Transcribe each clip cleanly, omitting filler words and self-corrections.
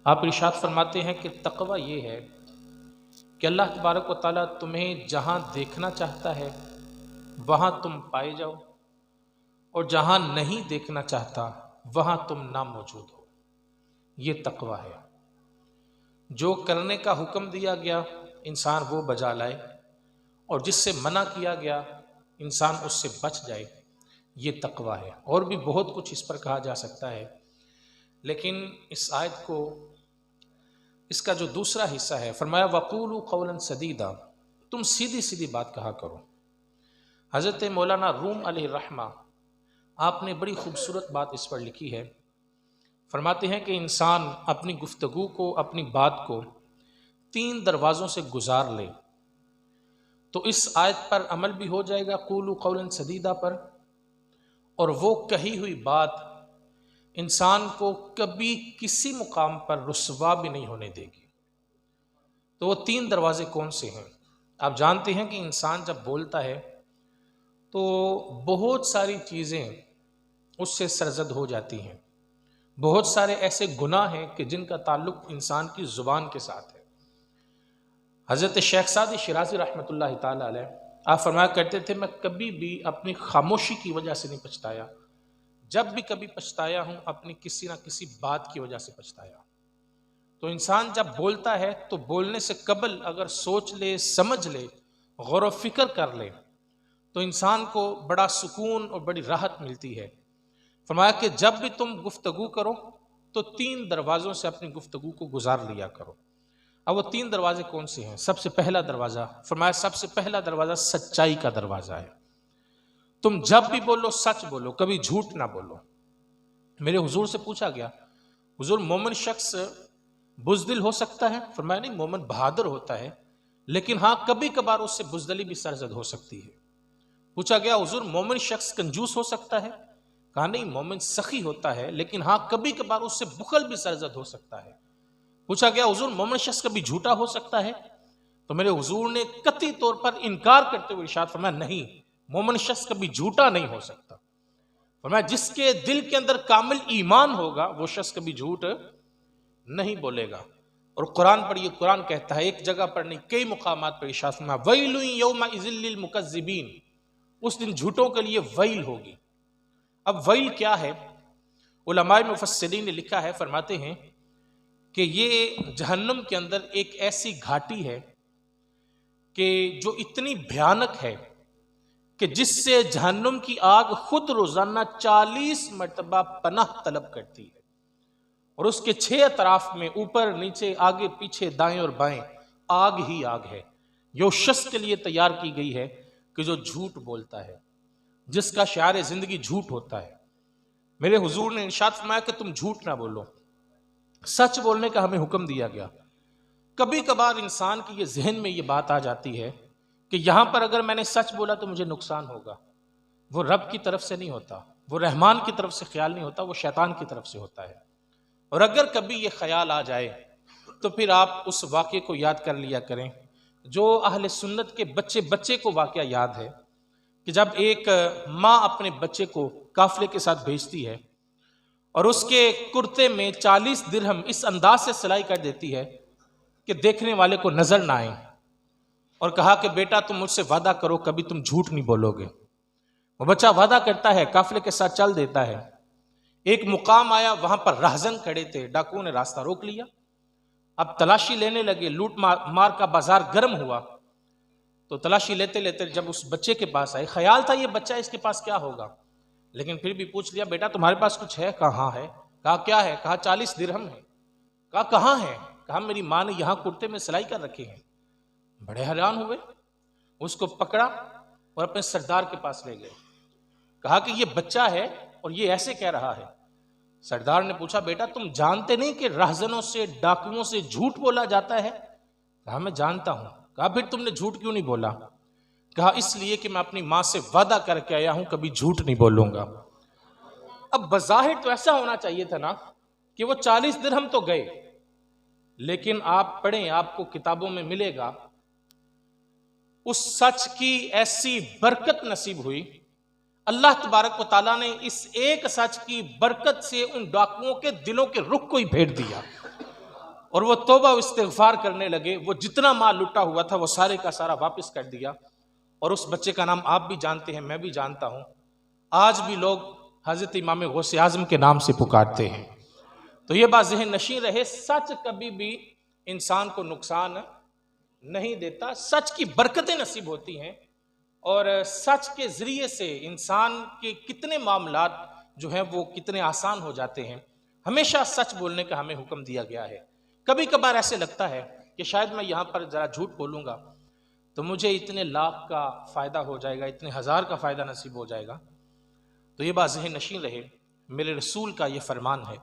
आप इरशाद फरमाते हैं कि तकवा ये है कि अल्लाह तबारक व तआला तुम्हें जहाँ देखना चाहता है वहाँ तुम पाए जाओ, और जहाँ नहीं देखना चाहता वहाँ तुम ना मौजूद हो। ये तकवा है। जो करने का हुक्म दिया गया इंसान वो बजा लाए, और जिससे मना किया गया इंसान उससे बच जाए। ये तकवा है। और भी बहुत कुछ इस पर कहा जा सकता है, लेकिन इस आयत को, इसका जो दूसरा हिस्सा है, फरमाया वक़ूलू क़ौलन सदीदा, तुम सीधी सीधी बात कहा करो। हज़रत मौलाना रूम अलैहिर्रहमा आपने बड़ी खूबसूरत बात इस पर लिखी है। फरमाते हैं कि इंसान अपनी गुफ्तगू को, अपनी बात को 3 दरवाज़ों से गुजार ले तो इस आयत पर अमल भी हो जाएगा, क़ूलू क़ौलन सदीदा पर, और वो कही हुई बात इंसान को कभी किसी मुकाम पर रुस्वा भी नहीं होने देगी। तो वो 3 दरवाजे कौन से हैं? आप जानते हैं कि इंसान जब बोलता है तो बहुत सारी चीज़ें उससे सरजद हो जाती हैं। बहुत सारे ऐसे गुनाह हैं कि जिनका ताल्लुक़ इंसान की ज़ुबान के साथ है। हज़रत शेख सादी शिराज़ी रहमतुल्लाह ताला अलैह आप फरमाया करते थे, मैं कभी भी अपनी खामोशी की वजह से नहीं पछताया, जब भी कभी पछताया हूँ अपनी किसी ना किसी बात की वजह से पछताया। तो इंसान जब बोलता है तो बोलने से कबल अगर सोच ले, समझ ले, गौर व फिक्र कर ले तो इंसान को बड़ा सुकून और बड़ी राहत मिलती है। फरमाया कि जब भी तुम गुफ्तगू करो तो 3 दरवाज़ों से अपनी गुफ्तगू को गुजार लिया करो। अब वो 3 दरवाजे कौन से हैं? सबसे पहला दरवाज़ा, फरमाया सबसे पहला दरवाज़ा सच्चाई का दरवाज़ा है। तुम जब भी बोलो सच बोलो, कभी झूठ ना बोलो। मेरे हुजूर से पूछा गया, हुजूर मोमिन शख्स बुज़दिल हो सकता है? फरमाया नहीं, मोमिन बहादुर होता है, लेकिन हाँ कभी कभार उससे बुज़दिली भी सरजद हो सकती है। पूछा गया, हुजूर मोमिन शख्स कंजूस हो सकता है? कहा नहीं, मोमिन सखी होता है, लेकिन हाँ कभी कभार उससे बुखल भी सरजद हो सकता है। पूछा गया, हुजूर मोमिन शख्स कभी झूठा हो सकता है? तो मेरे हुजूर ने कतई तौर पर इनकार करते हुए इरशाद फरमाया, नहीं, मोमिन शख्स कभी झूठा नहीं हो सकता। फरमाया जिसके दिल के अंदर कामिल ईमान होगा वो शख्स कभी झूठ नहीं बोलेगा। और कुरान पर, ये कुरान कहता है, एक जगह पर नहीं कई मुकामात पर इरशाद फरमाया, वैलुन यौमा इज़िल लिल मुकज़्ज़िबीन, उस दिन झूठों के लिए वैल होगी। अब वैल क्या है? उलमाए मुफस्सिरीन ने लिखा है, फरमाते हैं कि ये जहन्नुम के अंदर एक ऐसी घाटी है कि जो इतनी भयानक है कि जिससे जहन्नुम की आग खुद रोजाना 40 मरतबा पनाह तलब करती है, और उसके 6 अतराफ में ऊपर नीचे आगे पीछे दाएं और बाएं आग ही आग है। यो शख्स के लिए तैयार की गई है कि जो झूठ बोलता है, जिसका शार जिंदगी झूठ होता है। मेरे हुजूर ने इरशाद फरमाया कि तुम झूठ ना बोलो, सच बोलने का हमें हुक्म दिया गया। कभी कभार इंसान की ये जहन में ये बात आ जाती है कि यहाँ पर अगर मैंने सच बोला तो मुझे नुकसान होगा। वो रब की तरफ से नहीं होता, वो रहमान की तरफ से ख्याल नहीं होता, वो शैतान की तरफ से होता है। और अगर कभी ये ख्याल आ जाए तो फिर आप उस वाक़े को याद कर लिया करें जो अहले सुन्नत के बच्चे बच्चे को वाक़या याद है कि जब एक माँ अपने बच्चे को काफिले के साथ भेजती है और उसके कुर्ते में 40 दिरहम इस अंदाज से सिलाई कर देती है कि देखने वाले को नजर ना आए, और कहा कि बेटा तुम मुझसे वादा करो कभी तुम झूठ नहीं बोलोगे। वो बच्चा वादा करता है, काफिले के साथ चल देता है। एक मुकाम आया, वहां पर राहजन खड़े थे, डाकुओं ने रास्ता रोक लिया। अब तलाशी लेने लगे, लूट मार का बाजार गर्म हुआ। तो तलाशी लेते लेते जब उस बच्चे के पास आए, ख्याल था ये बच्चा इसके पास क्या होगा, लेकिन फिर भी पूछ लिया, बेटा तुम्हारे पास कुछ है? कहाँ है? कहा क्या है? कहा 40 दिरहम है। कहा कहाँ है? कहा मेरी माँ ने यहाँ कुर्ते में सिलाई कर रखे हैं। बड़े हैरान हुए, उसको पकड़ा और अपने सरदार के पास ले गए। कहा कि ये बच्चा है और ये ऐसे कह रहा है। सरदार ने पूछा, बेटा तुम जानते नहीं कि राहजनों से, डाकुओं से झूठ बोला जाता है? कहा मैं जानता हूं। कहा फिर तुमने झूठ क्यों नहीं बोला? कहा इसलिए कि मैं अपनी मां से वादा करके आया हूं कभी झूठ नहीं बोलूंगा। अब बज़ाहिर तो ऐसा होना चाहिए था ना कि वो 40 दिरहम तो गए, लेकिन आप पढ़ें, आपको किताबों में मिलेगा, उस सच की ऐसी बरकत नसीब हुई। अल्लाह तबारक व तआला ने इस एक सच की बरकत से उन डाकुओं के दिलों के रुख को ही फेर दिया। और वो तौबा व इस्तिग़फ़ार करने लगे। वो जितना माल लुटा हुआ था वो सारे का सारा वापस कर दिया। और उस बच्चे का नाम आप भी जानते हैं, मैं भी जानता हूँ। आज भी लोग हज़रत इमाम गौसे आज़म के नाम से पुकारते हैं। तो ये बात ज़हन नशीं रहे, सच कभी भी इंसान को नुकसान नहीं देता। सच की बरकतें नसीब होती हैं और सच के ज़रिए से इंसान के कितने मामलात जो हैं वो कितने आसान हो जाते हैं। हमेशा सच बोलने का हमें हुक्म दिया गया है। कभी कभार ऐसे लगता है कि शायद मैं यहाँ पर ज़रा झूठ बोलूँगा तो मुझे इतने लाख का फ़ायदा हो जाएगा, इतने हज़ार का फ़ायदा नसीब हो जाएगा। तो ये बात ज़हन नशीं रहे, मेरे रसूल का ये फरमान है।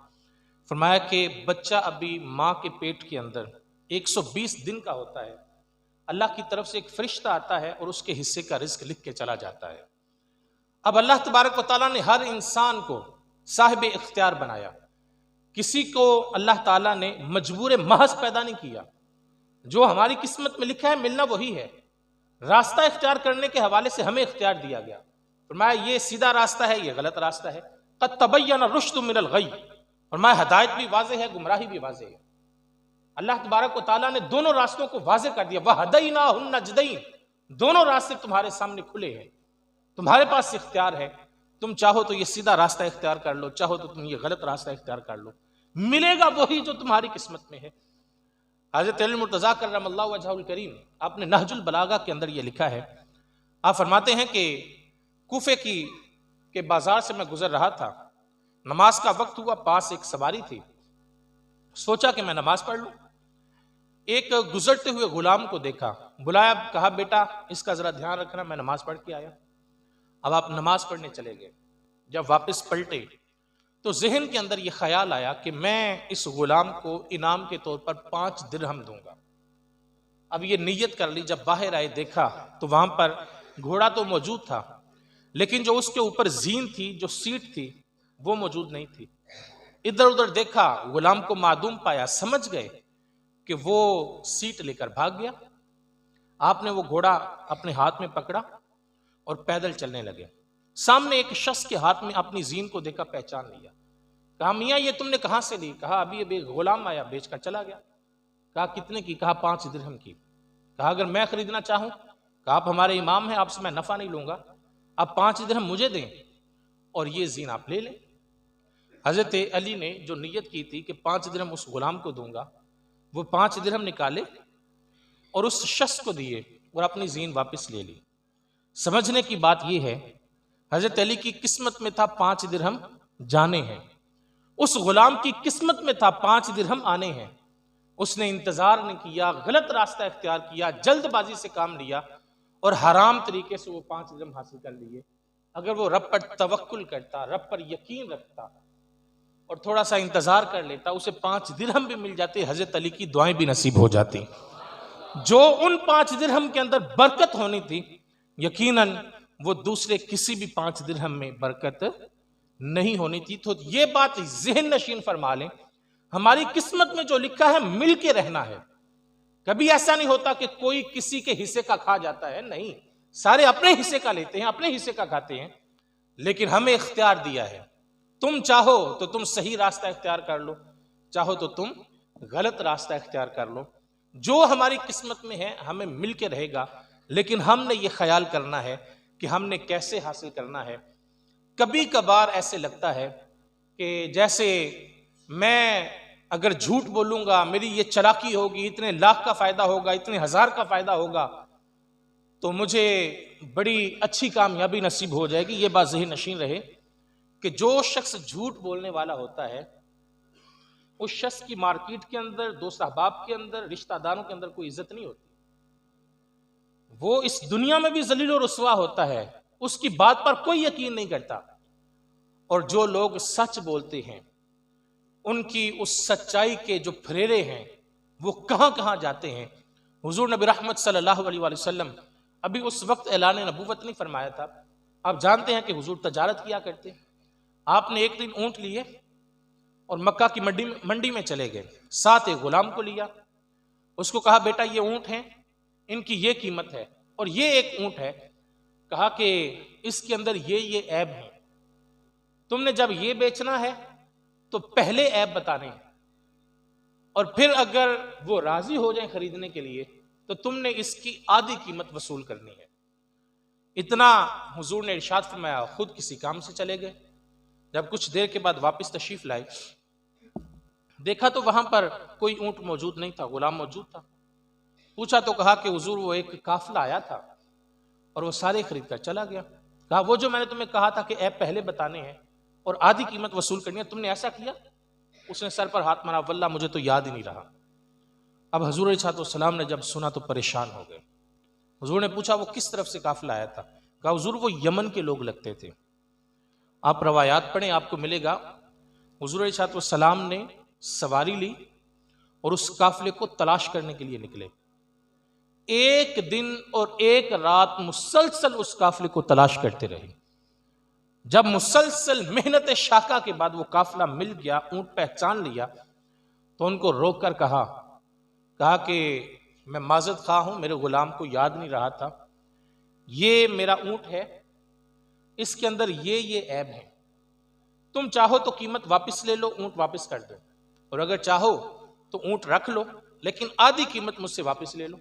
फरमाया कि बच्चा अभी माँ के पेट के अंदर 120 दिन का होता है, अल्लाह की तरफ से एक फरिश्ता आता है और उसके हिस्से का रिज़्क लिख के चला जाता है। अब अल्लाह तबारक व तआला ने हर इंसान को साहिब इख्तियार बनाया। किसी को अल्लाह ताला ने मजबूर महज पैदा नहीं किया। जो हमारी किस्मत में लिखा है मिलना वही है। रास्ता इख्तियार करने के हवाले से हमें इख्तियार दिया गया। फरमाया ये सीधा रास्ता है, ये गलत रास्ता है। क़द तबय्यन रुश्द मिनल गय। फरमाया हदायत भी वाज़ेह है, गुमराही भी वाज़ेह है। अल्लाह तबारक व तआला ने दोनों रास्तों को वाज़ेह कर दिया। वहदैनाहुन नजदैन, दोनों रास्ते तुम्हारे सामने खुले हैं, तुम्हारे पास इख्तियार है। तुम चाहो तो ये सीधा रास्ता इख्तियार कर लो, चाहो तो तुम ये गलत रास्ता इख्तियार कर लो, मिलेगा वही जो तुम्हारी किस्मत में है। हज़रत अली मुर्तज़ा करमल्लाहु वजहुल करीम, आपने नहजुल बलागा के अंदर ये लिखा है। आप फरमाते हैं कि कूफे के बाजार से मैं गुजर रहा था, नमाज का वक्त हुआ, पास एक सवारी थी। सोचा कि मैं नमाज पढ़ लूं। एक गुजरते हुए गुलाम को देखा, बुलाया, कहा बेटा इसका जरा ध्यान रखना, मैं नमाज पढ़ के आया। अब आप नमाज पढ़ने चले गए। जब वापस पलटे तो जहन के अंदर यह ख्याल आया कि मैं इस गुलाम को इनाम के तौर पर 5 दिरहम दूंगा। अब ये नीयत कर ली। जब बाहर आए देखा तो वहां पर घोड़ा तो मौजूद था, लेकिन जो उसके ऊपर जीन थी, जो सीट थी, वो मौजूद नहीं थी। इधर उधर देखा, गुलाम को मादूम पाया, समझ गए कि वो सीट लेकर भाग गया। आपने वो घोड़ा अपने हाथ में पकड़ा और पैदल चलने लगे। सामने एक शख्स के हाथ में अपनी जीन को देखा, पहचान लिया। कहा मियाँ ये तुमने कहाँ से ली? कहा अभी अभी गुलाम आया, बेच कर चला गया। कहा कितने की? कहा 5 दिरहम की। कहा अगर मैं खरीदना चाहूं? कहा आप हमारे इमाम हैं, आपसे मैं नफा नहीं लूंगा, आप 5 दिरहम मुझे दें और ये जीन आप ले लें। हजरत अली ने जो नीयत की थी कि 5 दिरहम उस गुलाम को दूंगा, वो 5 दिरहम निकाले और उस शख्स को दिए और अपनी जीन वापस ले ली। समझने की बात यह है, हजरत अली की किस्मत में था 5 दिरहम जाने हैं, उस गुलाम की किस्मत में था 5 दिरहम आने हैं। उसने इंतजार नहीं किया, गलत रास्ता इख्तियार किया, जल्दबाजी से काम लिया और हराम तरीके से वो 5 दिरहम हासिल कर लिए। अगर वो रब पर तवक्कुल करता, रब पर यकीन रखता और थोड़ा सा इंतजार कर लेता, उसे 5 दिरहम भी मिल जाते, हजरत अली की दुआएं भी नसीब हो जाती। जो उन 5 दिरहम के अंदर बरकत होनी थी, यकीनन वो दूसरे किसी भी 5 दिरहम में बरकत नहीं होनी थी। तो ये बात ज़हन नशीन फरमा लें, हमारी किस्मत में जो लिखा है मिल के रहना है। कभी ऐसा नहीं होता कि कोई किसी के हिस्से का खा जाता है, नहीं, सारे अपने हिस्से का लेते हैं, अपने हिस्से का खाते हैं। लेकिन हमें इख्तियार दिया है, तुम चाहो तो तुम सही रास्ता इख्तियार कर लो, चाहो तो तुम गलत रास्ता इख्तियार कर लो। जो हमारी किस्मत में है हमें मिल के रहेगा, लेकिन हमने ये ख्याल करना है कि हमने कैसे हासिल करना है। कभी कभार ऐसे लगता है कि जैसे मैं अगर झूठ बोलूंगा, मेरी ये चालाकी होगी, इतने लाख का फायदा होगा, इतने हज़ार का फायदा होगा, तो मुझे बड़ी अच्छी कामयाबी नसीब हो जाएगी। ये बात ज़हन नशीन रहे कि जो शख्स झूठ बोलने वाला होता है, उस शख्स की मार्केट के अंदर, दोस्त अहबाब के अंदर, रिश्तेदारों के अंदर कोई इज्जत नहीं होती। वो इस दुनिया में भी जलील और रुसवा होता है, उसकी बात पर कोई यकीन नहीं करता। और जो लोग सच बोलते हैं, उनकी उस सच्चाई के जो फरेरे हैं वो कहां कहां जाते हैं। हुजूर नबी रहमत सल्लल्लाहु अलैहि वसल्लम अभी उस वक्त ऐलान नबूवत नहीं फरमाया था। आप जानते हैं कि हुजूर तजारत किया करते। आपने एक दिन ऊंट लिए और मक्का की मंडी में चले गए, साथ एक गुलाम को लिया, उसको कहा बेटा ये ऊंट हैं, इनकी ये कीमत है और ये एक ऊंट है, कहा कि इसके अंदर ये ऐब है, तुमने जब ये बेचना है तो पहले ऐब बताने हैं। और फिर अगर वो राजी हो जाए खरीदने के लिए तो तुमने इसकी आधी कीमत वसूल करनी है। इतना हुजूर ने इरशाद फरमाया, खुद किसी काम से चले गए। जब कुछ देर के बाद वापस तशरीफ लाए, देखा तो वहां पर कोई ऊंट मौजूद नहीं था, गुलाम मौजूद था। पूछा तो कहा कि हुजूर वो एक काफिला आया था और वो सारे खरीद कर चला गया। कहा वो जो मैंने तुम्हें कहा था कि ऐप पहले बताने हैं और आधी कीमत वसूल करनी है, तुमने ऐसा किया? उसने सर पर हाथ मारा, वल्लाह मुझे तो याद ही नहीं रहा। अब हुजूर अलैहिस्सलाम ने जब सुना तो परेशान हो गए। हुजूर ने पूछा वो किस तरफ से काफिला आया था? कहा हुजूर वो यमन के लोग लगते थे। आप रवायात पढ़ें, आपको मिलेगा हुजूर अलैहिस्सलाम ने सवारी ली और उस काफिले को तलाश करने के लिए निकले। एक दिन और एक रात मुसलसल उस काफिले को तलाश करते रहे। जब मुसलसल मेहनत शाका के बाद वो काफिला मिल गया, ऊंट पहचान लिया, तो उनको रोक कर कहा कि मैं माजरत खा हूं, मेरे गुलाम को याद नहीं रहा था, ये मेरा ऊंट है, इसके अंदर ये ऐब है, तुम चाहो तो कीमत वापस ले लो, ऊंट वापस कर दो, और अगर चाहो तो ऊंट रख लो, लेकिन आधी कीमत मुझसे वापस ले लो।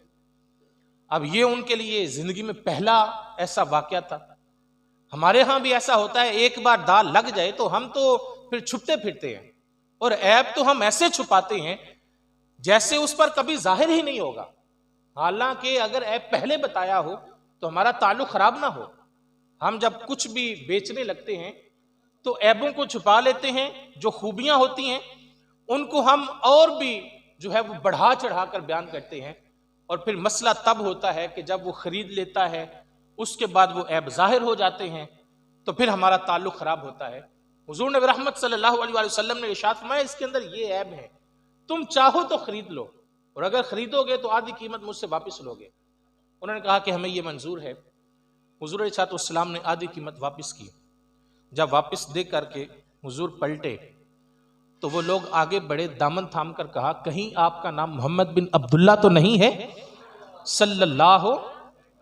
अब ये उनके लिए जिंदगी में पहला ऐसा वाकया था। हमारे यहां भी ऐसा होता है, एक बार दाल लग जाए तो हम तो फिर छुपते फिरते हैं, और ऐब तो हम ऐसे छुपाते हैं जैसे उस पर कभी जाहिर ही नहीं होगा। हालांकि अगर ऐब पहले बताया हो तो हमारा ताल्लुक खराब ना हो। हम जब कुछ भी बेचने लगते हैं तो ऐबों को छुपा लेते हैं, जो खूबियां होती हैं उनको हम और भी जो है वो बढ़ा चढ़ा कर बयान करते हैं, और फिर मसला तब होता है कि जब वो खरीद लेता है उसके बाद वो ऐब जाहिर हो जाते हैं, तो फिर हमारा ताल्लुक खराब होता है। हुजूर नबी रहमत सल्लल्लाहु अलैहि वसल्लम ने इरशाद फरमाया, इसके अंदर ये ऐब है, तुम चाहो तो खरीद लो, और अगर खरीदोगे तो आधी कीमत मुझसे वापस लोगे। उन्होंने कहा कि हमें ये मंजूर है। हुजूर अलैहिस्सलाम ने आधी कीमत वापस की। जब वापस दे करके हुजूर पलटे तो वो लोग आगे बढ़े, दामन थाम कर कहा, कहीं आपका नाम मोहम्मद बिन अब्दुल्ला तो नहीं है सल्लल्लाहु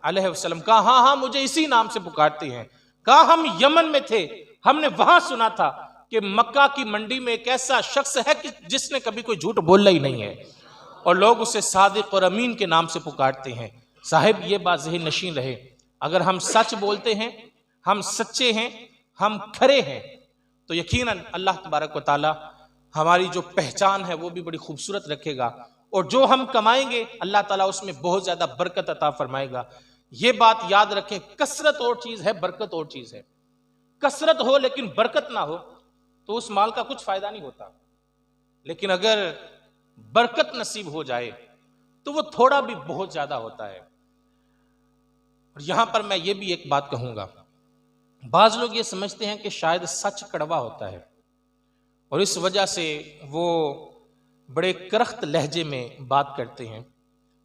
अलैहि वसल्लम? कहा हाँ हाँ, मुझे इसी नाम से पुकारते हैं। कहा हम यमन में थे, हमने वहां सुना था कि मक्का की मंडी में एक ऐसा शख्स है कि जिसने कभी कोई झूठ बोला ही नहीं है, और लोग उसे सादिक और अमीन के नाम से पुकारते हैं। साहिब ये बात ज़हन नशीन रहे, अगर हम सच बोलते हैं, हम सच्चे हैं, हम खरे हैं, तो यकीनन अल्लाह तबारक व तआला हमारी जो पहचान है वो भी बड़ी खूबसूरत रखेगा, और जो हम कमाएंगे अल्लाह ताला उसमें बहुत ज्यादा बरकत अता फरमाएगा। ये बात याद रखें, कसरत और चीज है, बरकत और चीज है। कसरत हो लेकिन बरकत ना हो तो उस माल का कुछ फायदा नहीं होता, लेकिन अगर बरकत नसीब हो जाए तो वो थोड़ा भी बहुत ज्यादा होता है। और यहां पर मैं ये भी एक बात कहूंगा, बाज लोग ये समझते हैं कि शायद सच कड़वा होता है और इस वजह से वो बड़े करख्त लहजे में बात करते हैं,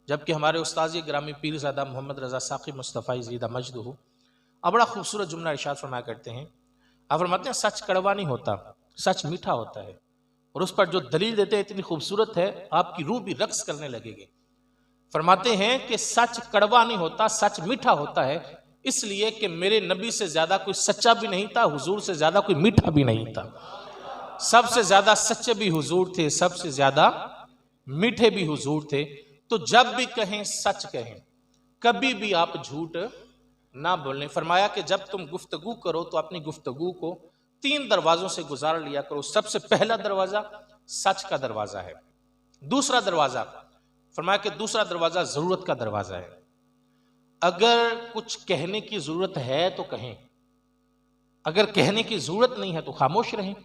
जबकि हमारे उस्ताद ग्रामी पीरज़ादा मोहम्मद रज़ा साक़ी मुस्तफ़ा ज़ीदा मजदहू अब बड़ा खूबसूरत जुमला इरशाद फरमाया करते हैं। आप फरमाते हैं सच कड़वा नहीं होता, सच मीठा होता है, और उस पर जो दलील देते हैं इतनी खूबसूरत है आपकी रूह भी रक्स करने लगेगी। फरमाते हैं कि सच कड़वा नहीं होता, सच मीठा होता है, इसलिए कि मेरे नबी से ज्यादा कोई सच्चा भी नहीं था, हुजूर से ज्यादा कोई मीठा भी नहीं था। सबसे ज्यादा सच्चे भी हुजूर थे, सबसे ज्यादा मीठे भी हुजूर थे। तो जब भी कहें सच कहें, कभी भी आप झूठ ना बोलें। फरमाया कि जब तुम गुफ्तगू करो तो अपनी गुफ्तगू को 3 दरवाजों से गुजार लिया करो। सबसे पहला दरवाजा सच का दरवाजा है। दूसरा दरवाजा फरमाया कि दूसरा दरवाजा जरूरत का दरवाजा है। अगर कुछ कहने की जरूरत है तो कहें, अगर कहने की जरूरत नहीं है तो खामोश रहें।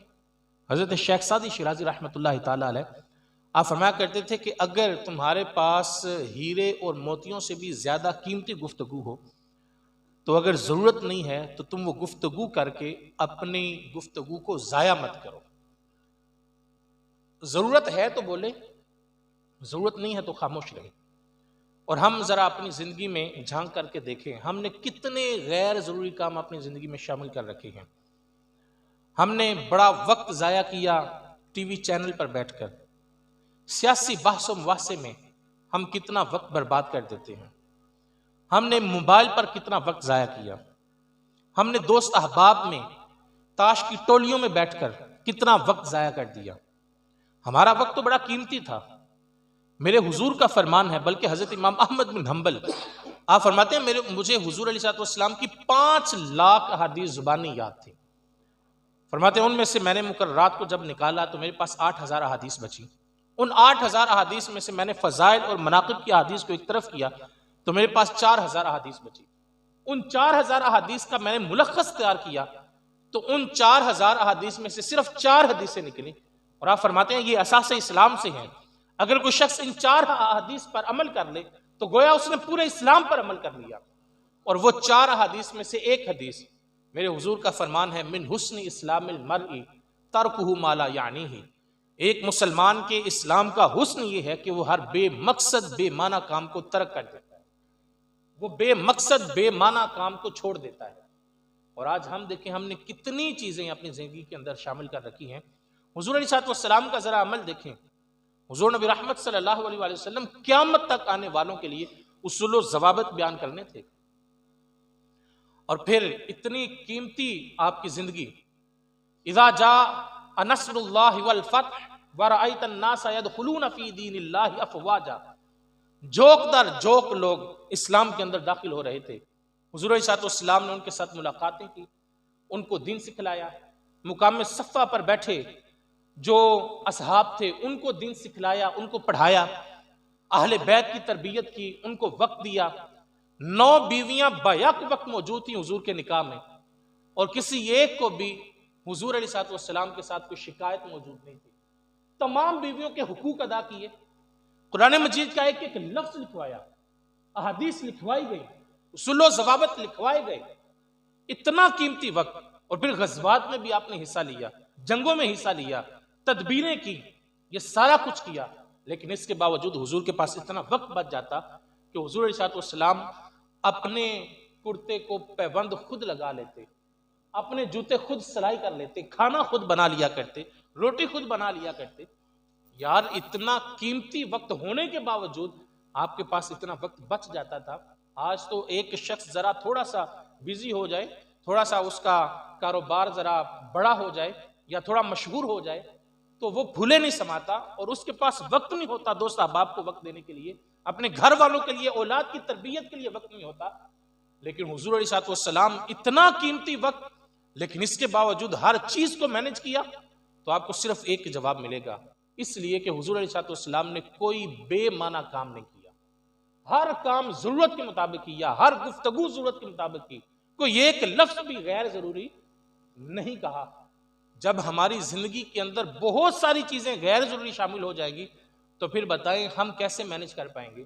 हजरत शेख सादी शिराजी रहमतुल्लाह ताला अलैह आप फरमाया करते थे कि अगर तुम्हारे पास हीरे और मोतियों से भी ज्यादा कीमती गुफ्तगू हो तो अगर जरूरत नहीं है तो तुम वो गुफ्तगू करके अपनी गुफ्तगू को जाया मत करो। जरूरत है तो बोले, जरूरत नहीं है तो खामोश रहे। और हम जरा अपनी जिंदगी में झांक करके देखें, हमने कितने गैर जरूरी काम अपनी जिंदगी में शामिल कर रखे हैं। हमने बड़ा वक्त जाया किया टीवी चैनल पर बैठकर, सियासी बहसों मुबासे में हम कितना वक्त बर्बाद कर देते हैं। हमने मोबाइल पर कितना वक्त जाया किया। हमने दोस्त अहबाब में ताश की टोलियों में बैठकर कितना वक्त जाया कर दिया। हमारा वक्त तो बड़ा कीमती था, मेरे हुजूर का फरमान है, बल्कि हजरत इमाम अहमद बिन हम्बल आप फरमाते हैं मुझे हुजूर अलैहिस्सलाम की 5 लाख अहादीस जुबानी याद थी। फरमाते हैं उनमें से मैंने मुकर्ररात को जब निकाला तो मेरे पास 8000 अहादीस बची। उन 8000 अहादीस में से मैंने फजाइल और मनाकिब की अहादीस को एक तरफ किया तो मेरे पास 4000 अहादीस बची। उन 4000 अहादीस का मैंने मुलख्खस तैयार किया तो उन 4000 अहादीस में से सिर्फ 4 हदीसें निकली। और आप फरमाते हैं ये असास इस्लाम से हैं। अगर कोई शख्स इन 4 अहादीस पर अमल कर ले तो गोया उसने पूरे इस्लाम पर अमल कर लिया। और वो 4 अहादीस में से एक हदीस, मेरे हुजूर का फरमान है, मिन हुस्न इस्लामिल मर्इ तर्कुहु मा ला यानीही। एक मुसलमान के इस्लाम का हुस्न ये है कि वो हर बेमकसद बेमाना काम को तर्क कर देता है, वो बेमकसद बेमाना काम को छोड़ देता है। और आज हम देखें हमने कितनी चीजें अपनी जिंदगी के अंदर शामिल कर रखी हैं। हुजूर अलैहिस्सलाम का जरा अमल देखें। हुजूर नबी रहमत सल्लल्लाहु अलैहि वसल्लम क़यामत तक आने वालों के लिए उसूल व ज़वाबित बयान करने थे। और फिर इतनी कीमती आपकी जिंदगी, इज़ा जा नस्रुल्लाहि वल फत्ह व रअयत अन्नास यदखुलून फी दीनिल्लाहि अफ़वाजा, जोक दर जोक लोग इस्लाम के अंदर दाखिल हो रहे थे। हुजूर अलैहिस्सलाम ने उनके साथ मुलाकातें की, उनको दीन सिखलाया। मुकाम सफ़ा पर बैठे जो असहाब थे उनको दीन सिखलाया, उनको पढ़ाया। अहले बैत की तरबियत की, उनको वक्त दिया। 9 बीवियां बैक वक्त मौजूद थी हुजूर के निकाह में और किसी एक को भी हुजूर अलैहिस्सलाम के साथ कोई शिकायत मौजूद नहीं थी। तमाम बीवियों के हुकूक अदा किए, कुरान मजीद का एक एक लफ्ज लिखवाया, अहादीस लिखवाई गई, उसूल व ज़वाबित लिखवाए गए। इतना कीमती वक्त। और फिर गज़वात में भी आपने हिस्सा लिया, जंगों में हिस्सा लिया, तदबीरें की, ये सारा कुछ किया। लेकिन इसके बावजूद हुजूर के पास इतना वक्त बच जाता कि हुजूर अलैहिस्सलाम अपने कुर्ते को पैबंद खुद लगा लेते, अपने जूते खुद सिलाई कर लेते, खाना खुद बना लिया करते, रोटी खुद बना लिया करते। यार इतना कीमती वक्त होने के बावजूद आपके पास इतना वक्त बच जाता था। आज तो एक शख्स जरा थोड़ा सा बिजी हो जाए, थोड़ा सा उसका कारोबार जरा बड़ा हो जाए या थोड़ा मशहूर हो जाए तो वो भूले नहीं समाता और उसके पास वक्त नहीं होता दोस्त अहबाब को वक्त देने के लिए, अपने घर वालों के लिए, औलाद की तरबियत के लिए वक्त नहीं होता। लेकिन हुजूर अलैहिस्सलाम इतना कीमती वक्त, लेकिन इसके बावजूद हर चीज को मैनेज किया। तो आपको सिर्फ एक जवाब मिलेगा, इसलिए कि हुजूर अलैहिस्सलाम ने कोई बेमाना काम नहीं किया, हर काम जरूरत के मुताबिक किया, हर गुफ्तगू जरूरत के मुताबिक की, कोई एक लफ्ज भी गैर जरूरी नहीं कहा। जब हमारी जिंदगी के अंदर बहुत सारी चीजें गैर जरूरी शामिल हो जाएगी तो फिर बताएं हम कैसे मैनेज कर पाएंगे,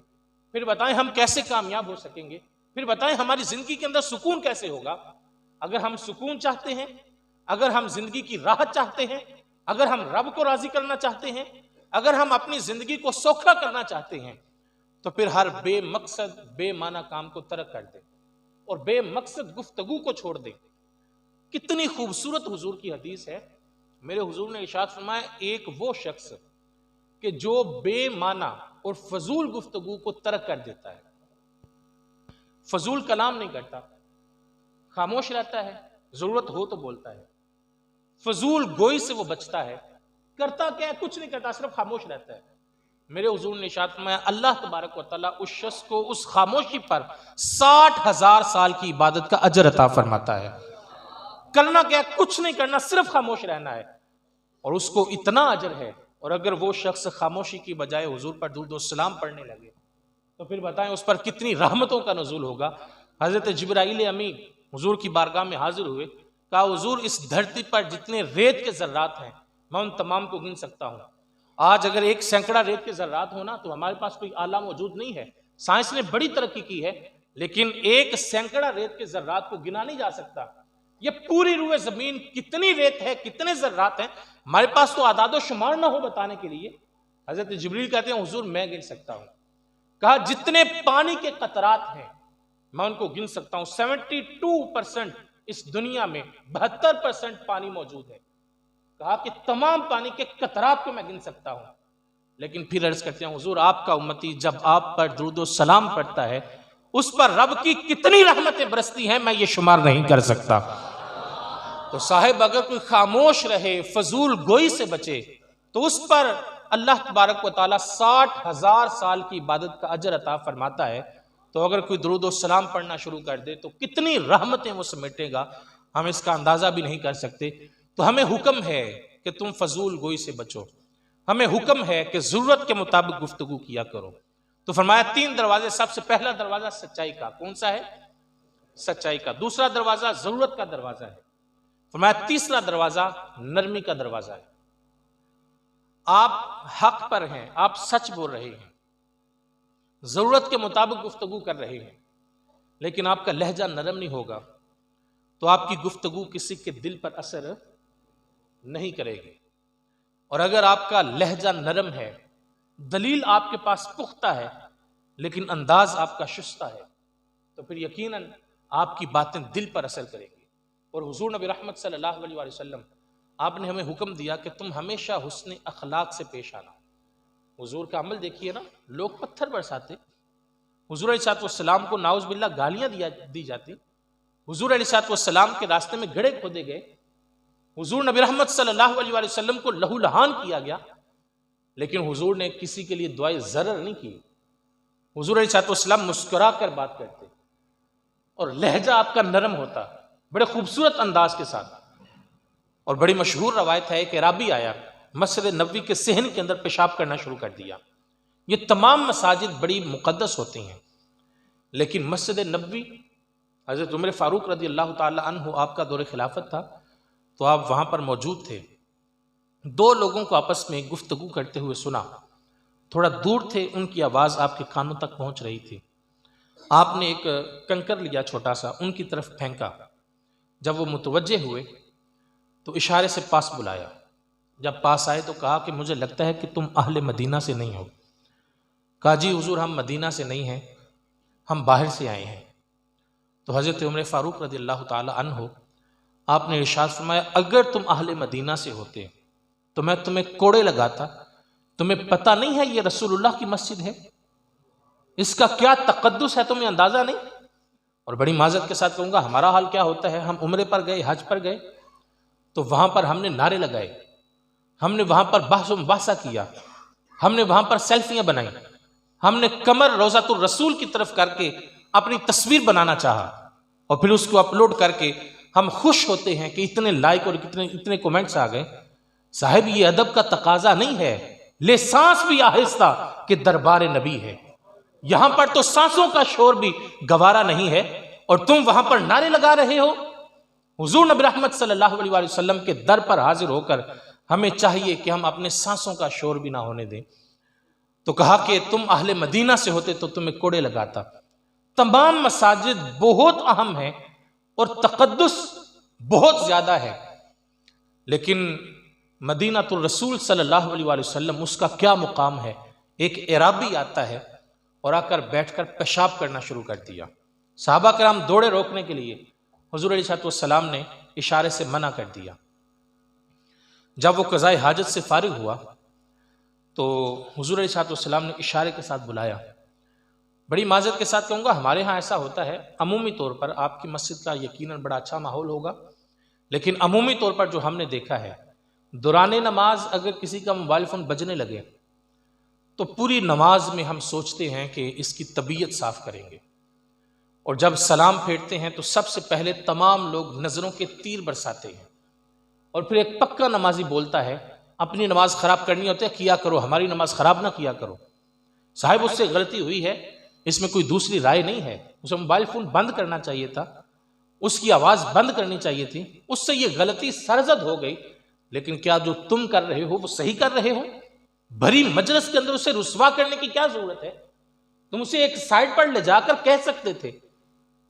फिर बताएं हम कैसे कामयाब हो सकेंगे, फिर बताएं हमारी जिंदगी के अंदर सुकून कैसे होगा। अगर हम सुकून चाहते हैं, अगर हम जिंदगी की राहत चाहते हैं, अगर हम रब को राजी करना चाहते हैं, अगर हम अपनी जिंदगी को सौखा करना चाहते हैं तो फिर हर बेमकसद बेमाना काम को तर्क कर दें और बेमकसद गुफ्तगू को छोड़ दें। कितनी खूबसूरत हुजूर की हदीस है। मेरे हुजूर ने इरशाद फरमाया, एक वो शख्स कि जो बेमाना और फजूल गुफ्तगू को तर्क कर देता है, फजूल कलाम नहीं करता, खामोश रहता है, जरूरत हो तो बोलता है, फजूल गोई से वो बचता है, करता क्या है, कुछ नहीं करता, सिर्फ खामोश रहता है। मेरे हुजूर ने इरशाद फरमाया, अल्लाह तबारक व तआला उस शख्स को उस खामोशी पर 60,000 साल की इबादत का अजर अता फरमाता है। करना क्या, कुछ नहीं करना, सिर्फ खामोश रहना है और उसको इतना अजर है। और अगर वो शख्स खामोशी की बजाय हुजूर पर दुरूद व सलाम पढ़ने लगे तो फिर बताएं उस पर कितनी रहमतों का नुज़ूल होगा। हजरत जिब्राइल अमीन हुजूर की बारगाह में हाजिर हुए, कहा हुजूर इस धरती पर जितने रेत के जर्रात हैं मैं उन तमाम को गिन सकता हूँ। आज अगर 1 सैकड़ा रेत के जर्रात हो ना तो हमारे पास कोई आला मौजूद नहीं है, साइंस ने बड़ी तरक्की की है, लेकिन 1 सैकड़ा रेत के जर्रात को गिना नहीं जा सकता। ये पूरी रूए जमीन कितनी रेत है, कितने जर्रात हैं, हमारे पास तो आदादो शुमार ना हो बताने के लिए। हजरत जिब्रील कहते हैं हुजूर मैं गिन सकता हूं। कहा जितने पानी के कतरात हैं मैं उनको गिन सकता हूं। 72% इस दुनिया में 72% पानी मौजूद है। कहा कि तमाम पानी के कतरात को मैं गिन सकता हूं। लेकिन फिर अर्ज करते हैं हुजूर आपका उम्मती जब आप पर दुरूद व सलाम पढ़ता है उस पर रब की कितनी रहमतें बरसती हैं मैं ये शुमार नहीं कर सकता। तो साहिब अगर कोई खामोश रहे, फजूल गोई से बचे तो उस पर अल्लाह तबारक व तआला 60,000 साल की इबादत का अजर अता फरमाता है, तो अगर कोई दुरूद व सलाम पढ़ना शुरू कर दे तो कितनी रहमतें वो समेटेगा, हम इसका अंदाजा भी नहीं कर सकते। तो हमें हुक्म है कि तुम फजूल गोई से बचो, हमें हुक्म है कि जरूरत के मुताबिक गुफ्तगू किया करो। तो फरमाया 3 दरवाजे, सबसे पहला दरवाजा सच्चाई का, कौन सा है? सच्चाई का। दूसरा दरवाजा जरूरत का दरवाजा है। फरमाया तीसरा दरवाजा नरमी का दरवाजा है। आप हक पर हैं, आप सच बोल रहे हैं, जरूरत के मुताबिक गुफ्तगू कर रहे हैं, लेकिन आपका लहजा नरम नहीं होगा तो आपकी गुफ्तगू किसी के दिल पर असर नहीं करेगी। और अगर आपका लहजा नरम है, दलील आपके पास पुख्ता है, लेकिन अंदाज आपका शुस्ता है, तो फिर यकीनन आपकी बातें दिल पर असर करेंगी। और हुजूर नबी रहमत सल्लल्लाहु अलैहि वसल्लम, आपने हमें हुक्म दिया कि तुम हमेशा हुस्न अखलाक से पेश आना। हुजूर का अमल देखिए ना, लोग पत्थर बरसाते, हुजूर अलैहिस्सलाम को नाउज़ बिल्लाह गालियां दी जाती, हुजूर अलैहिस्सलाम के रास्ते में गड्ढे खोदे गए, हुजूर नबी रहमत सल्लल्लाहु अलैहि वसल्लम को लहूलहान किया गया, लेकिन हुजूर ने किसी के लिए दुआए ज़रर नहीं की। हुजूर अलैहिस्सलाम मुस्कुरा कर बात करते और लहजा आपका नरम होता, बड़े खूबसूरत अंदाज के साथ। और बड़ी मशहूर रवायत है कि राबी आया, मस्जिद नबवी के सहन के अंदर पेशाब करना शुरू कर दिया। ये तमाम मसाजिद बड़ी मुक़द्दस होती हैं, लेकिन मस्जिद नबवी, हज़रत उमर फ़ारूक रज़ी अल्लाह ताला अन्हु, आपका दौर खिलाफत था, तो आप वहाँ पर मौजूद थे। 2 लोगों को आपस में गुफ्तगू करते हुए सुना, थोड़ा दूर थे, उनकी आवाज़ आपके कानों तक पहुँच रही थी। आपने एक कंकर लिया छोटा सा, उनकी तरफ फेंका। जब वो मुतवज्जे हुए तो इशारे से पास बुलाया। जब पास आए तो कहा कि मुझे लगता है कि तुम अहले मदीना से नहीं हो। कहा जी हुजूर, हम मदीना से नहीं हैं, हम बाहर से आए हैं। तो हज़रत उमर फ़ारूक रज़ी अल्लाह ताला अन्हु, आपने इरशाद फरमाया, अगर तुम अहले मदीना से होते तो मैं तुम्हें कोड़े लगाता। तुम्हें पता नहीं है ये रसूलुल्लाह की मस्जिद है, इसका क्या तक़द्दुस है, तुम्हें अंदाज़ा नहीं। और बड़ी माज़रत के साथ कहूँगा, हमारा हाल क्या होता है, हम उम्रे पर गए, हज पर गए, तो वहाँ पर हमने नारे लगाए, हमने वहाँ पर बहस मुबासा किया, हमने वहाँ पर सेल्फियाँ बनाई, हमने कमर रोज़ातुर रसूल की तरफ करके अपनी तस्वीर बनाना चाहा, और फिर उसको अपलोड करके हम खुश होते हैं कि इतने लाइक और इतने कमेंट्स आ गए। साहिब, ये अदब का तकाजा नहीं है, ले सांस भी आहिस्ता कि दरबार नबी है। यहां पर तो सांसों का शोर भी गवारा नहीं है, और तुम वहां पर नारे लगा रहे हो। हुजूर नबी रहमत सल्लल्लाहु अलैहि वसल्लम के दर पर हाजिर होकर हमें चाहिए कि हम अपने सांसों का शोर भी ना होने दें। तो कहा कि तुम अहले मदीना से होते तो तुम्हें कोड़े लगाता। तमाम मसाजिद बहुत अहम है और तक़द्दुस बहुत ज्यादा है, लेकिन मदीनातुर रसूल सल्लल्लाहु अलैहि वसल्लम, उसका क्या मुकाम है। एक एराबी आता है और आकर बैठकर पेशाब करना शुरू कर दिया। सहाबा कराम दौड़े रोकने के लिए, हुजूर अलैहिस्सलाम ने इशारे से मना कर दिया। जब वो क़ज़ाए हाजत से फारिग हुआ तो हुजूर अलैहिस्सलाम ने इशारे के साथ बुलाया। बड़ी माज़रत के साथ कहूँगा, हमारे यहाँ ऐसा होता है, अमूमी तौर पर आपकी मस्जिद का यकीनन बड़ा अच्छा माहौल होगा, लेकिन अमूमी तौर पर जो हमने देखा है, दौराने नमाज अगर किसी का मोबाइल फ़ोन बजने लगे तो पूरी नमाज में हम सोचते हैं कि इसकी तबीयत साफ़ करेंगे, और जब सलाम फेरते हैं तो सबसे पहले तमाम लोग नज़रों के तीर बरसाते हैं, और फिर एक पक्का नमाजी बोलता है, अपनी नमाज ख़राब करनी होती है, किया करो, हमारी नमाज ख़राब ना किया करो। साहिब, उससे गलती हुई है, इसमें कोई दूसरी राय नहीं है। उसे मोबाइल फ़ोन बंद करना चाहिए था, उसकी आवाज़ बंद करनी चाहिए थी, उससे ये गलती सरजद हो गई। लेकिन क्या जो तुम कर रहे हो वो सही कर रहे हो? भरी मजलिस के अंदर उसे रुस्वा करने की क्या जरूरत है? तुम उसे एक साइड पर ले जाकर कह सकते थे।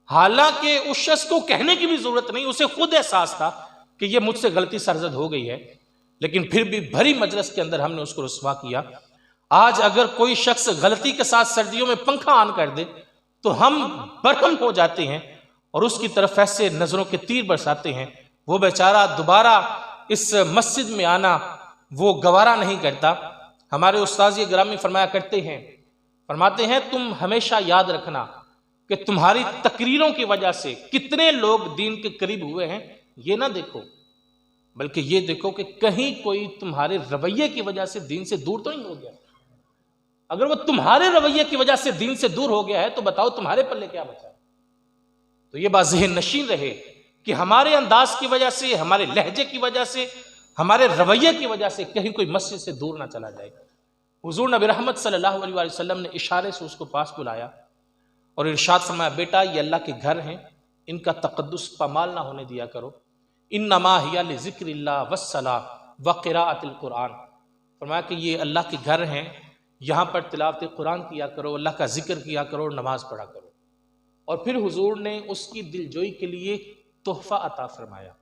हालांकि उस शख्स को कहने की भी जरूरत नहीं, उसे खुद एहसास था कि ये मुझसे गलती सरजद हो गई है, लेकिन फिर भी भरी मजलिस के अंदर हमने उसको रुस्वा किया। आज अगर कोई शख्स गलती के साथ सर्दियों में पंखा ऑन कर दे तो हम बरहम हो जाते हैं और उसकी तरफ ऐसे नजरों के तीर बरसाते हैं। वो बेचारा दोबारा इस मस्जिद में आना वो गवारा नहीं करता। हमारे उस्ताद ग्रामी फरमाया करते हैं, फरमाते हैं, तुम हमेशा याद रखना कि तुम्हारी तकरीरों की वजह से कितने लोग दीन के करीब हुए हैं, ये ना देखो। बल्कि ये देखो कि कहीं कोई तुम्हारे रवैये की वजह से दीन से दूर तो नहीं हो गया। अगर वो तुम्हारे रवैये की वजह से दीन से दूर हो गया है तो बताओ तुम्हारे पल्ले क्या बचा है। तो ये बात ज़हन नशीन रहे कि हमारे अंदाज की वजह से, हमारे लहजे की वजह से, हमारे रवैये की वजह से कहीं कोई मस्जिद से दूर ना चला जाए। हुजूर नबी रहमत सल्लल्लाहु अलैहि वसल्लम ने इशारे से उसको पास बुलाया और इरशाद फरमाया, बेटा ये अल्लाह के घर हैं, इनका तक़द्दुस पामाल ना होने दिया करो। इन्नमा हिया लिज़िक्रिल्लाह वस्सलाह व क़िराअतिल कुरान। फरमाया कि ये अल्लाह के घर हैं, यहाँ पर तिलावत कुरान किया करो, अल्लाह का जिक्र किया करो, नमाज पढ़ा करो। और फिर हुजूर ने उसकी दिलजोई के लिए तोहफ़ा अता फरमाया।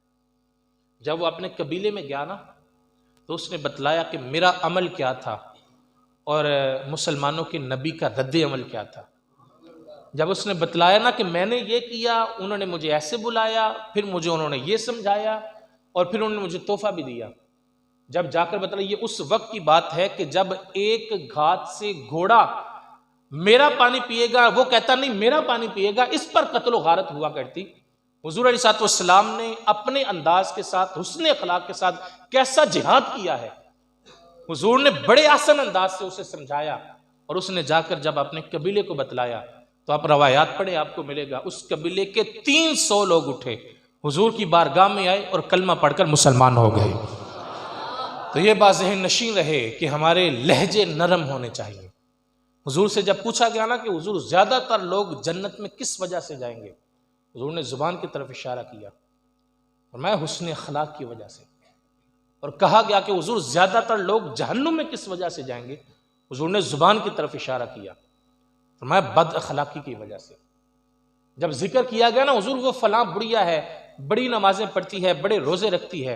जब वो अपने कबीले में गया ना तो उसने बतलाया कि मेरा अमल क्या था और मुसलमानों के नबी का रद्द अमल क्या था। जब उसने बतलाया ना कि मैंने ये किया, उन्होंने मुझे ऐसे बुलाया, फिर मुझे उन्होंने ये समझाया और फिर उन्होंने मुझे तोहफा भी दिया, जब जाकर बतलाया, ये उस वक्त की बात है कि जब एक घात से घोड़ा मेरा पानी पिएगा, वो कहता नहीं मेरा पानी पिएगा, इस पर कत्ल गारत हुआ करती। हुजूर अलैहिस्सलाम ने अपने अंदाज के साथ, हुस्न अखलाक के साथ कैसा जिहाद किया है। हुजूर ने बड़े आसान अंदाज से उसे समझाया और उसने जाकर जब अपने कबीले को बतलाया तो आप रवायात पढ़े, आपको मिलेगा उस कबीले के 300 लोग उठे, हुजूर की बारगाह में आए और कलमा पढ़कर मुसलमान हो गए। तो ये बात ज़हन नशीन रहे कि हमारे लहजे नरम होने चाहिए। हुजूर से जब पूछा गया ना कि हुजूर ज़्यादातर लोग जन्नत में किस वजह से जाएंगे, हुजूर ने ज़ुबान की तरफ इशारा किया और मैं हुस्न अखलाक की वजह से। और कहा गया कि हुजूर ज़्यादातर लोग जहन्नुम में किस वजह से जाएंगे, हुजूर ने ज़ुबान की तरफ इशारा किया और मैं बद अखलाकी की वजह से। जब जिक्र किया गया ना हुजूर वो फलां बुढ़िया है, बड़ी नमाजें पढ़ती है, बड़े रोज़े रखती है,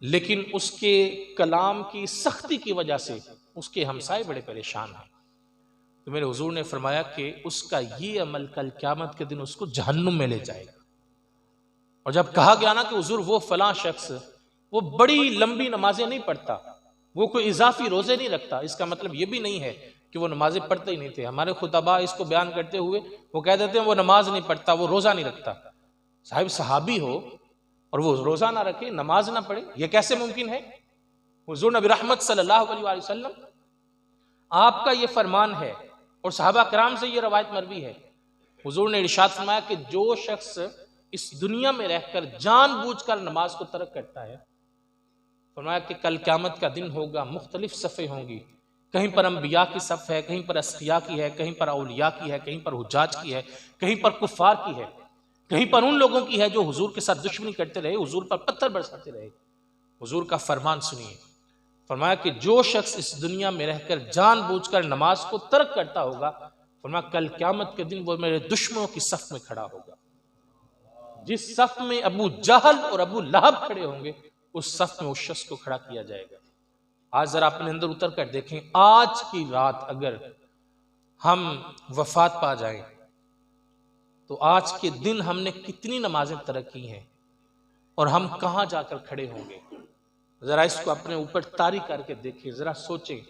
लेकिन उसके कलाम की सख्ती की वजह से उसके हमसाए बड़े परेशान हैं। तो मेरे हुजूर ने फरमाया कि उसका ये अमल कल क़यामत के दिन उसको जहन्नुम में ले जाएगा। और जब कहा गया ना कि हुजूर वो फलां शख्स वो बड़ी लंबी नमाजें नहीं पढ़ता, वो कोई इजाफी रोज़े नहीं रखता, इसका मतलब ये भी नहीं है कि वो नमाजें पढ़ते ही नहीं थे। हमारे खुतबा इसको बयान करते हुए वो कह देते हैं वो नमाज नहीं पढ़ता, वो रोज़ा नहीं रखता। साहिब सहाबी हो और वो रोज़ा ना रखे, नमाज ना पढ़े, ये कैसे मुमकिन है। हुजूर नबी रहमत सल्लल्लाहु अलैहि वसल्लम आपका ये फरमान है और सहाबा कराम से ये रवायत मरवी है। हुजूर ने इरशाद फरमाया कि जो शख्स इस दुनिया में रहकर जानबूझकर नमाज को तर्क करता है, फरमाया कि कल क़यामत का दिन होगा, मुख्तलिफ सफ़े होंगी, कहीं पर अंबिया की सफ़ है, कहीं पर अस्किया की है, कहीं पर औलिया की है, कहीं पर हुज्जाज की है, कहीं पर कुफ़ार की है, कहीं पर उन लोगों की है जो हुजूर के साथ दुश्मनी करते रहे, हुजूर पर पत्थर बरसाते रहे। हुजूर का फरमान सुनिए, फरमाया कि जो शख्स इस दुनिया में रहकर जानबूझकर नमाज को तर्क करता होगा, फरमाया कल क़यामत के दिन वो मेरे दुश्मनों की सफ़ में खड़ा होगा। जिस सफ़ में अबू जहल और अबू लहब खड़े होंगे, उस सफ़ में उस शख्स को खड़ा किया जाएगा। आज जरा अपने अंदर उतर कर देखें, आज की रात अगर हम वफात पा जाएं तो आज के दिन हमने कितनी नमाजें तर्क की हैं और हम कहाँ जाकर खड़े होंगे। जरा इसको अपने ऊपर तारी करके देखें, जरा सोचें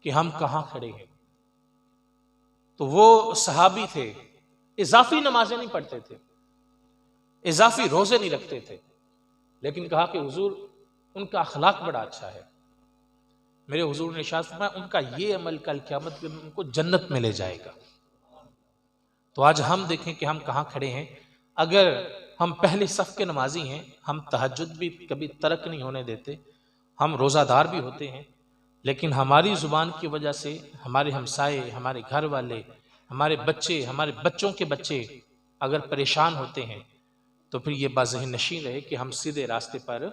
कि हम कहाँ खड़े हैं। तो वो सहाबी थे, इजाफी नमाजें नहीं पढ़ते थे, इजाफी रोजे नहीं रखते थे, लेकिन कहा कि हुजूर उनका अखलाक बड़ा अच्छा है। मेरे हुजूर ने इरशाद फरमाया उनका ये अमल कल क़यामत के दिन उनको जन्नत में ले जाएगा। तो आज हम देखें कि हम कहाँ खड़े हैं। अगर हम पहले सफ़ के नमाजी हैं, हम तहज्जुद भी कभी तर्क नहीं होने देते, हम रोज़ादार भी होते हैं, लेकिन हमारी ज़ुबान की वजह से हमारे हमसाए, हमारे घर वाले, हमारे बच्चे, हमारे बच्चों के बच्चे अगर परेशान होते हैं तो फिर ये बात ज़हन नशीन रहे कि हम सीधे रास्ते पर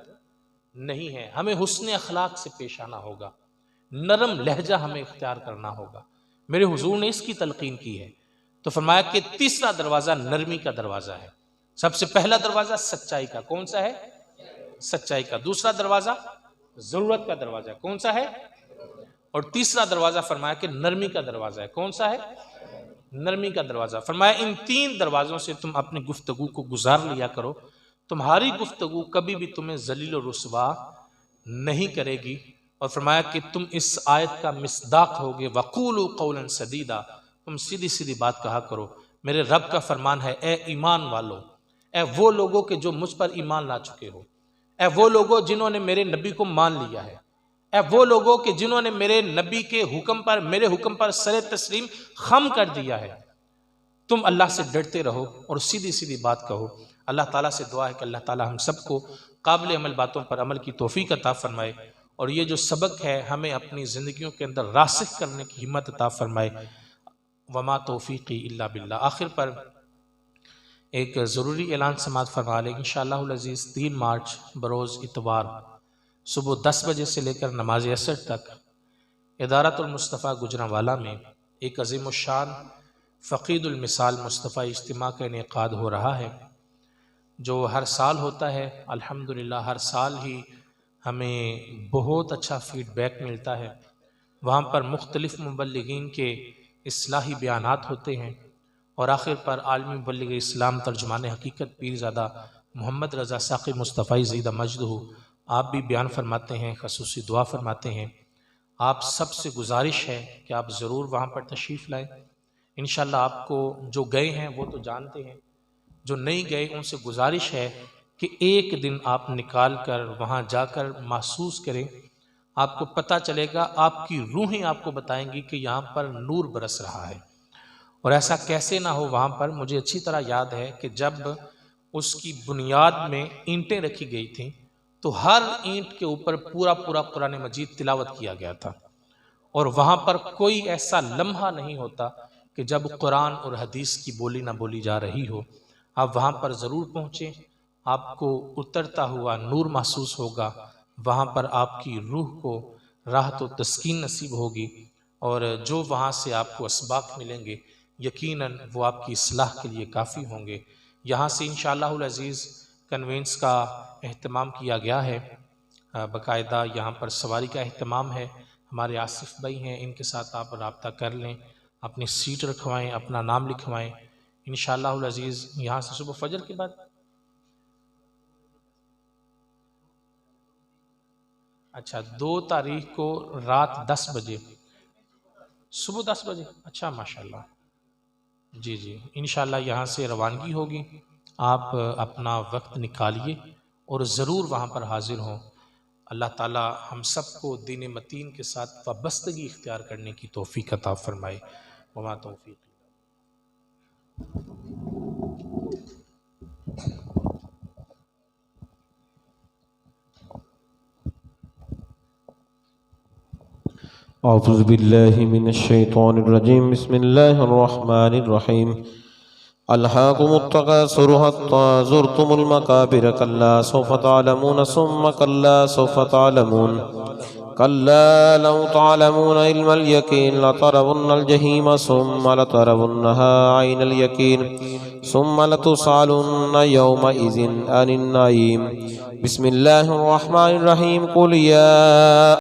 नहीं हैं। हमें हुस्न अखलाक से पेश आना होगा, नरम लहजा हमें इख्तियार करना होगा। मेरे हुजूर ने इसकी तलकीन की है। तो फरमाया कि तीसरा दरवाज़ा नरमी का दरवाज़ा है। सबसे पहला दरवाज़ा सच्चाई का, कौन सा है? सच्चाई का। दूसरा दरवाज़ा ज़रूरत का दरवाज़ा, कौन सा है? और तीसरा दरवाज़ा फरमाया कि नरमी का दरवाज़ा है, कौन सा है? नरमी का दरवाज़ा। फरमाया इन तीन दरवाज़ों से तुम अपनी गुफ्तगू को गुजार लिया करो, तुम्हारी गुफ्तगू कभी भी तुम्हें जलील और रुसवा नहीं करेगी। और फरमाया कि तुम इस आयत का मिसदाक होगे, वक़ूलू क़ौलन सदीदा, तुम सीधी सीधी बात कहा करो। मेरे रब का फरमान है, ए ईमान वालों, ए वो लोगों के जो मुझ पर ईमान ला चुके हो, ए वो लोगों जिन्होंने मेरे नबी को मान लिया है, ए वो लोगों के जिन्होंने मेरे नबी के हुक्म पर, मेरे हुक्म पर सरे तस्लीम खम कर दिया है, तुम अल्लाह से डरते रहो और सीधी सीधी बात कहो। अल्लाह ताला से दुआ है कि अल्लाह ताला हम सबको काबिल अमल बातों पर अमल की तौफीक अता फरमाए और ये जो सबक है हमें अपनी ज़िंदगियों के अंदर रासिख करने की हिम्मत अता फरमाए। वमा तौफीकी इल्ला बिल्लाह। आखिर पर एक ज़रूरी ऐलान समात फरमा लें। इंशाअल्लाहुल अज़ीज़ 3 मार्च बरोज़ इतवार सुबह 10 बजे से लेकर नमाज असर तक इदारतुल मुस्तफ़ा गुजरांवाला में एक अज़ीम शान फ़क़ीदुल मिसाल मुस्तफ़ा इज्तिमा का इनेकाद हो रहा है, जो हर साल होता है। अल्हम्दुलिल्लाह हर साल ही हमें बहुत अच्छा फ़ीडबैक मिलता है। वहाँ पर मुख्तलिफ़ मुबल्लिगीन के इस्लाही बयानात होते हैं और आखिर पर आलमी मुबल्लिग इस्लाम तर्जुमान हकीकत पीरज़ादा मोहम्मद रज़ा साक़ी मुस्तफ़ा ज़ीदा मजदहू आप भी बयान फरमाते हैं, ख़ुसूसी दुआ फरमाते हैं। आप सबसे गुजारिश है कि आप ज़रूर वहाँ पर तशरीफ़ लाएँ। इंशाअल्लाह आपको जो गए हैं वो तो जानते हैं, जो नहीं गए उनसे गुजारिश है कि एक दिन आप निकाल कर वहाँ जाकर महसूस करें। आपको पता चलेगा, आपकी रूहें आपको बताएंगी कि यहाँ पर नूर बरस रहा है। और ऐसा कैसे ना हो, वहाँ पर मुझे अच्छी तरह याद है कि जब उसकी बुनियाद में ईंटें रखी गई थीं तो हर ईंट के ऊपर पूरा पूरा कुरान मजीद तिलावत किया गया था और वहाँ पर कोई ऐसा लम्हा नहीं होता कि जब कुरान और हदीस की बोली ना बोली जा रही हो। आप वहाँ पर ज़रूर पहुँचें, आपको उतरता हुआ नूर महसूस होगा। वहाँ पर आपकी रूह को राहत व तस्कीन नसीब होगी और जो वहाँ से आपको असबाक मिलेंगे यकीनन वो आपकी इस्लाह के लिए काफ़ी होंगे। यहाँ से इंशाअल्लाहुल अज़ीज़ कन्वेंस का एहतमाम किया गया है, बाकायदा यहाँ पर सवारी का एहतमाम है। हमारे आसिफ भाई हैं, इनके साथ आप रब्ता कर लें, अपनी सीट रखवाएं, अपना नाम लिखवाएं। इंशाअल्लाहुल अज़ीज़ यहाँ से सुबह फजर के बाद, अच्छा 2 तारीख को रात 10 बजे, सुबह 10 बजे, अच्छा माशाल्लाह, जी जी इंशाअल्लाह यहाँ से रवानगी होगी। आप अपना वक्त निकालिए और ज़रूर वहाँ पर हाजिर हों। अल्लाह ताला हम सबको दीन मतीन के साथ वाबस्तगी इख्तियार करने की तौफीक अता फरमाए। वमा तौफीक औज़ु बिल्लाहि मिनश शैतानिर रजीम। बिस्मिल्लाहिर रहमानिर रहीम। अल्हाकुमुत तकासुर हत्ता ज़ुरतुमुल मकाबिर कल्ला सौफ तअलमून सुम्मा कल्ला सौफ तअलमून कल्ला लौ तअलमून इल्मल यकीन लतरवुन्नल जहीम सुम्मा लतरवुन्नहा ऐनल यकीन सुम्मा लतुसअलुन्न यौमइज़िन अनिन नईम। बिस्मिल्लाहिर रहमानिर रहीम। कुल या